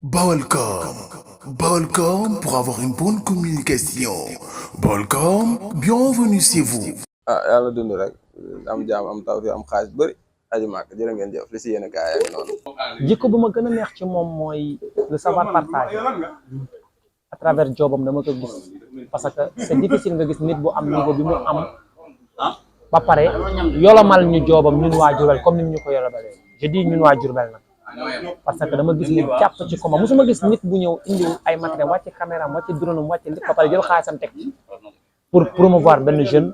Balcom. Balcom pour avoir une bonne communication. Balcom, bienvenue chez vous. yàlla dund rek am jaam am taw fi am xaalis bëri aji màkk jërë ngeen jëf li si yéen gaa yaa ngi noonu. jikko bu ma gën a neex ci moom mooy le savoir partager à travers jobam dama ko gis parce que c'est difficile nga gis nit bu am niveau bi mu am ba pare yolomal ñu jobam ñun waa Diourbel comme ni ñu ko yolomalee je dis ñun waa Diourbel nag parce que dama gis nit jàpp ci ko ma musuma gis nit bu ñëw indi ay matériel wàcce caméra am wàcce drone am wàcce lépp ba pare jël xaalisam teg pour promouvoir benn jeune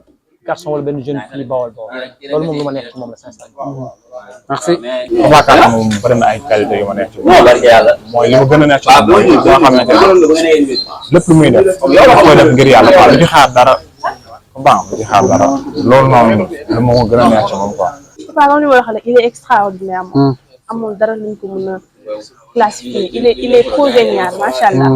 garçon wala benn jeune fille bawol loolu moom lu ma neex ci moom la sincèrement. merci. Abacar moom bëri na ay qualité yu ma neex ci moom. mooy li ma gën a neex ci moom mooy li nga xamante ne lépp lu muy def da koy def ngir yàlla quoi lu ci xaar dara bon lu ci xaar dara loolu noonu lu ma gën a neex ci moom quoi. Papa loolu mooy wax ne il est extraordinaire moom. amul dara luñ ko mën a classifier il est trop génial macha allah.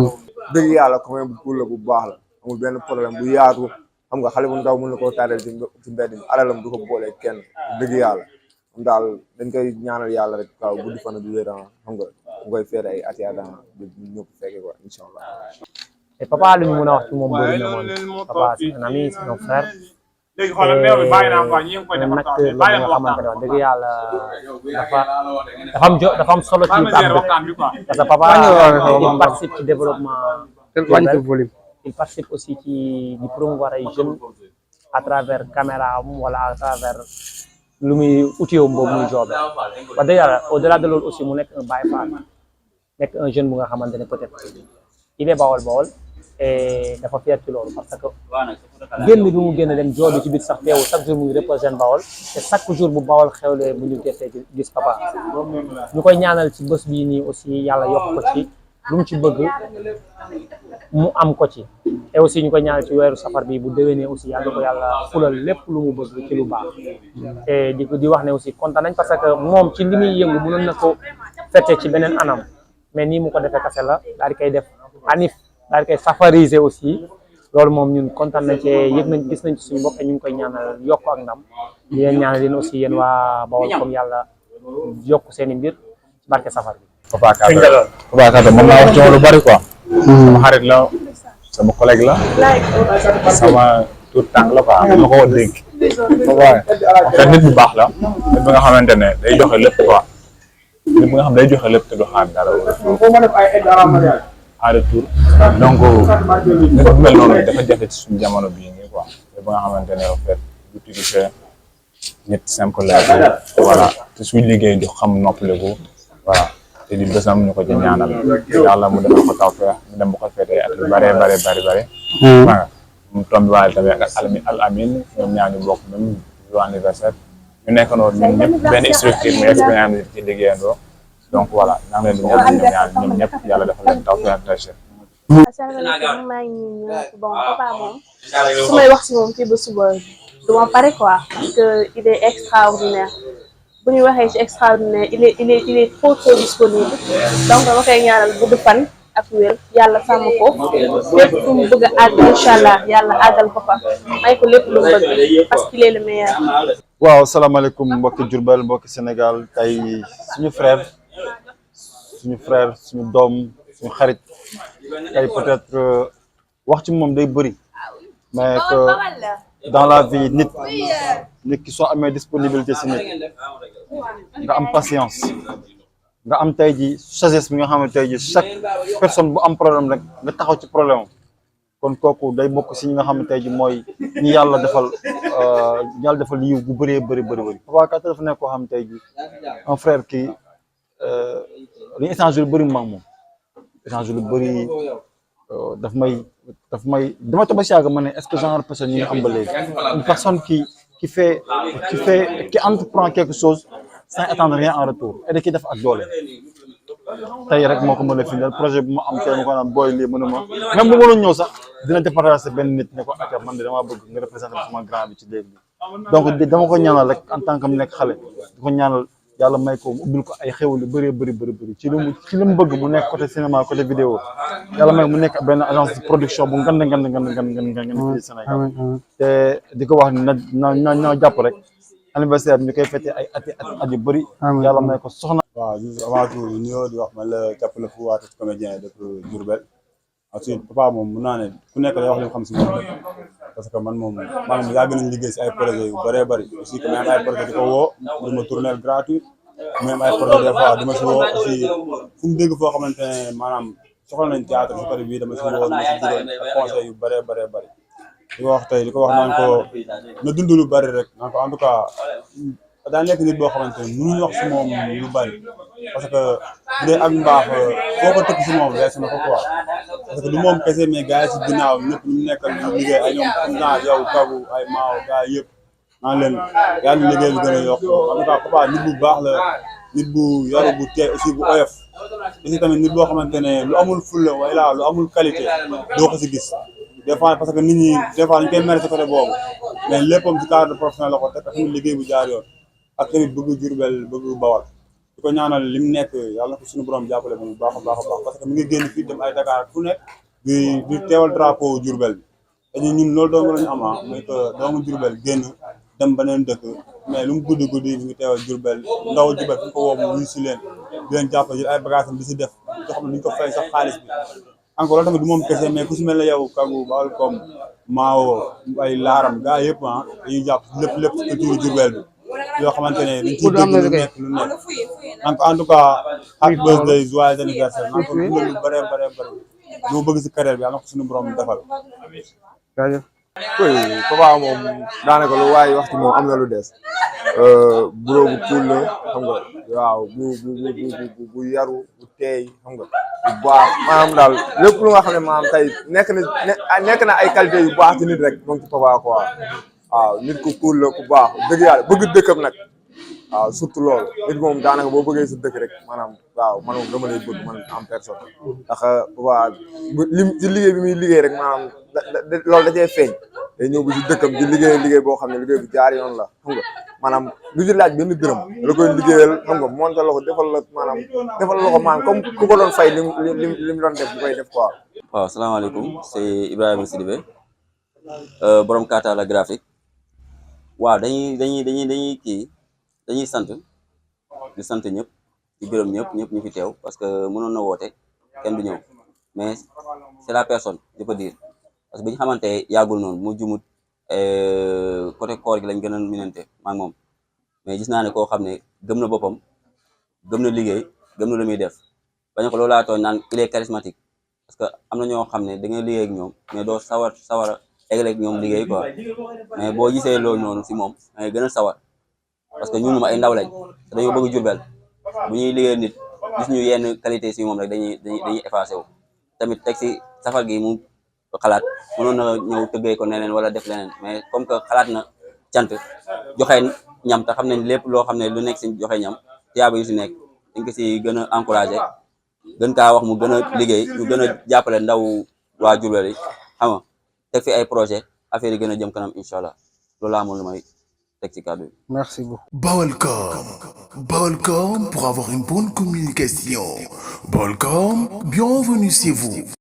dëgg yàlla ko même bu bu baax la amul benn problème bu yaatu xam nga xale bu ndaw mën na koo tàddeel ci mbedd mi alalam du ko boole kenn dëgg yàlla moom daal dañ koy ñaanal yàlla rek kaw guddi fan du wér xam nga mu koy feere ay at yaa ñëpp fekke ko incha allah. et papa lu ñu mën a wax ci moom bëri na moom papa c'est un ami c'est un frère. nag loolu nga xamante ne wax dëgg yàlla dafa am solo ci tàmm bi parce que papa il participe ci développement. Il participe aussi di promouvoir ay jeunes à travers caméra am wala à travers lu muy outil boobu muy joobe wax dëgg yàlla au delà de loolu aussi mu nekk un Baye Fall nekk un jeune bu nga xamante ne peut-être il est bawol et dafa fier ci loolu parce que génn bi mu génn dem joobe ci biir sax teewul chaque jour mu ngi représente bawol te chaque jour bu bawol xewlee bu ñu gisee gis papa ñu koy ñaanal ci bés bii nii aussi yàlla yokk ko ci lu mu ci bëgg mu am ko ci et aussi ñu koy ñaanal ci weeru safar bi bu déwénee aussi yàlla ko yàlla fulal lépp lu mu bëgg ci lu baax et di wax ne aussi kontaan nañ parce que moom ci li muy yëngu mënoon na ko fete ci beneen anam mais nii mu ko defee kase la daal di koy def anif daal di koy safariser aussi loolu moom ñun kontaan nañ ci yëg nañ gis nañ ci suñu bopp et ñu ngi koy ñaanal yokk ak ndam di leen ñaanal leen aussi yéen waa Bawol comme yàlla yokk seen i mbir ci barke safar bi. Papa Kata mën naa wax ci moom lu bari quoi. sama xarit la sama collègue la sama tout tànk la quoi ma ko war dénk waaye en fait nit bu baax la nit bi nga xamante ne day joxe lépp quoi nit bi nga xam day joxe lépp te du xaar dara en retour donc nit bu mel noonu dafa jafe ci suñu jamono bii nii quoi nit bi nga xamante ne en fait du triché nit simple la voilà te suy liggéey di xam noppaliku voilà te di bésam ñu ko ci ñaanal yàlla mu defal ko tawfeex mu dem bu ko feetee at yu bare waaw mu tombi waale tamit ak al amin ñoom ñaar ñu bokk même jour anniversaire ñu nekk noonu ñun ñëpp benn structure muy expérience ci liggéeyandoo donc voilà naa ngi leen di ñaan ñoom ñëpp yàlla defal leen tawfeex ak tayseer. asalaamaaleykum maa ngi ñëw bon papa moom su may wax si moom fii ba suba du ma pare quoi parce que il est extraordinaire. bu ñu waxee ci extraordinaire il est trop disponible donc dama koy ñaanal gudd fan ak wér yàlla sàmm ko lépp fu mu bëgg a àgg incha allah yàlla àggal ko fa may ko lépp lu mu bëgg parce qu'il est le meilleur. waaw salaamaaleykum mbokki Diourbel mbokki Sénégal tey suñu frère suñu doom suñu xarit tey peut-être wax ci moom day bëri mais que dans la vie nit ki soo amee disponibilité si nit nga am patience nga am tey ji sagesse bi nga xam ne tey ji chaque personne bu am problème rek nga taxaw ci problème am kon kooku day bokk si ñi nga xam ne tey ji mooy ñi yàlla defal yiw bu bëree bëri Papa Kata dafa nekk koo xam ne tey ji un frère kii dañu échange lu bëri mu mag moom échange lu bëri daf may dama toog ba si yàgg ma ne est-ce que genre personne yi nga am ba léegi une personne qui entreprend quelque chose sans attendre rien en retour et da ciy def ak doole tey rek moo ko mën a firndeel projet bu ma am tey ma ko naan booy lii mënuma même bu mënoon ñëw sax dina départager benn nit ne ko acca man de damaa bëgg nga représenter sama grand bi ci léegi bi donc dama ko ñaanal rek en tant que mu nekk xale di ko ñaanal yàlla may ko mu ubbil ko ay xéwal yu bëri ci li mu bëgg mu nekk côté cinéma côté vidéo yàlla may mu nekk benn agence de production bu ngand fii Sénégal te di ko wax na jàpp rek anniversaire ñu koy fêté ay at yu bëri yàlla may ko soxna waaw juste avant tout nuyoo di wax man la Thiap la fu waat comédien dëkk Diourbel ensuite papa moom mun naa ne ku nekk day wax li nga xam si moom rek parce que man moom maanaam yàgg nañ liggéey si ay projets yu bëree bëri aussi que même ay projet di ko woo di ma tournel gratuit même ay projet des fois dama si woo aussi fu mu dégg foo xamante ne maanaam soxla nañ théâtre si côté bii dama si woo dama si dugal ak conseil yu bëree bëree bëri di ko wax tey di ko wax naan ko na dund lu bëri rek naan ko en tout cas daa nekk nit boo xamante ne mënuñ wax si moom lu bëri parce que bu dee ak mbaax foo ko tëkk si moom weesu na ko quoi parce que du moom kese mais gars yi si ginnaaw ñëpp ñu nekkal ñu liggéey ay ñoom xam naa yow kabu ay maaw gars yi yëpp naan leen yaa ngi liggéey lu gën a yokk en tout cas papa nit bu baax la nit bu yaru bu tee aussi bu oyof aussi tamit nit boo xamante ne lu amul fulla wala lu amul qualité doo ko si gis des fois parce que nit ñi des fois ñu koy mere si côté boobu mais léppam si cadre professionnel la ko teg tamit liggéey bu jaar yoon ak tamit bëgg Diourbel bëgg Bawal di ko ñaanal li mu nekk yàlla na ko suñu borom jàppale bu baax a baax a baax parce que mi ngi génn fii dem ay Dakar fu nekk di teewal drapeau Diourbel bi te ñun loolu dong la ñu am mooy que doomu Diourbel génn dem beneen dëkk mais lu mu guddi guddi mi ngi teewal Diourbel ndaw Diourbel fu ñu ko woo mu wuyu si leen di leen jàppale jël ay bagages am di si def yoo xam ne duñ ko fay sax xaalis bi encore loolu tamit du moom kese mais ku si mel ne yow Kagou Baol comme Mao ay laaram gars yëpp dañuy jàpp lépp si culture Diourbel bi yoo xamante ne dañ ciy dégg lu nekk donc en tout cas happy birthday joyeux anniversaire naan ko dundal lu bëree bëri lu bëgg si carrière bi yàlla na ko suñu borom defal. jaajëf. oui papa moom daanaka lu waaye wax ci moom am na lu des bureau bu cool la xam nga waaw bu yaru bu teey xam nga bu baax maanaam daal lépp lu nga xam ne maanaam tey nekk na ay qualité yu baax ci nit rek moom ci papa quoi waaw nit ku cool la ku baax dëgg yàlla bëgg dëkkam nag waaw surtout loolu nit moom daanaka boo bëggee sa dëkk rek maanaam waaw man moom dama lay bëgg man en personne ndax papa lim ci liggéey bi muy liggéey rek maanaam loolu da cee feeñ day ñëw bu ci dëkkam di liggéey boo xam ne liggéey bu jaar yoon la xam nga maanaam du ci laaj benn dërëm la koy liggéeyal xam nga monté la ko defal la ko maanaam comme ku ko doon fay lim doon def bu koy def quoi. waaw salaamaaleykum c'est Ibrahima Sidibé borom Kata la graphique waaw dañuy sant di sant ñëpp di gërëm ñëpp ñu fi teew parce que mënoon na woote kenn du ñëw mais c'est la personne je peux dire parce que bi ñu xamante yàggul noonu mu jumut côté koor gi lañ gën a minante maa ngi moom mais gis naa ne koo xam ne gëm na boppam gëm na liggéey gëm na lu muy def bañ ko loolu laa tooñ naan il est charismatique parce que am na ñoo xam ne da ngay liggéey ak ñoom mais doo sawar a eggal ak ñoom liggéey quoi mais boo gisee loolu noonu si moom da ngay gën a sawar parce que ñun moom ay ndaw lañ te dañoo bëgg Diourbel bu ñuy liggéey nit gis ñu yenn qualité si moom rek dañuy effacé wu tamit teg si safar gi mu xalaat mënoon na ñëw tëggee ko neneen wala def leneen mais comme que xalaat na cant joxe ñam te xam nañ lépp loo xam ne lu nekk si joxe ñam tiyaaba yu si nekk dañ ko si gën a encouragé gën kaa wax mu gën a liggéey ñu gën a jàppale ndaw waa Diourbel yi xam nga teg fi ay projet affaire yi gën a jëm kanam incha allah loolu laa amoon lu may teg ci kàddu yi. Merci beaucoup. Baolcom pour avoir une bonne communication. Baolcom, bienvenue chez vous.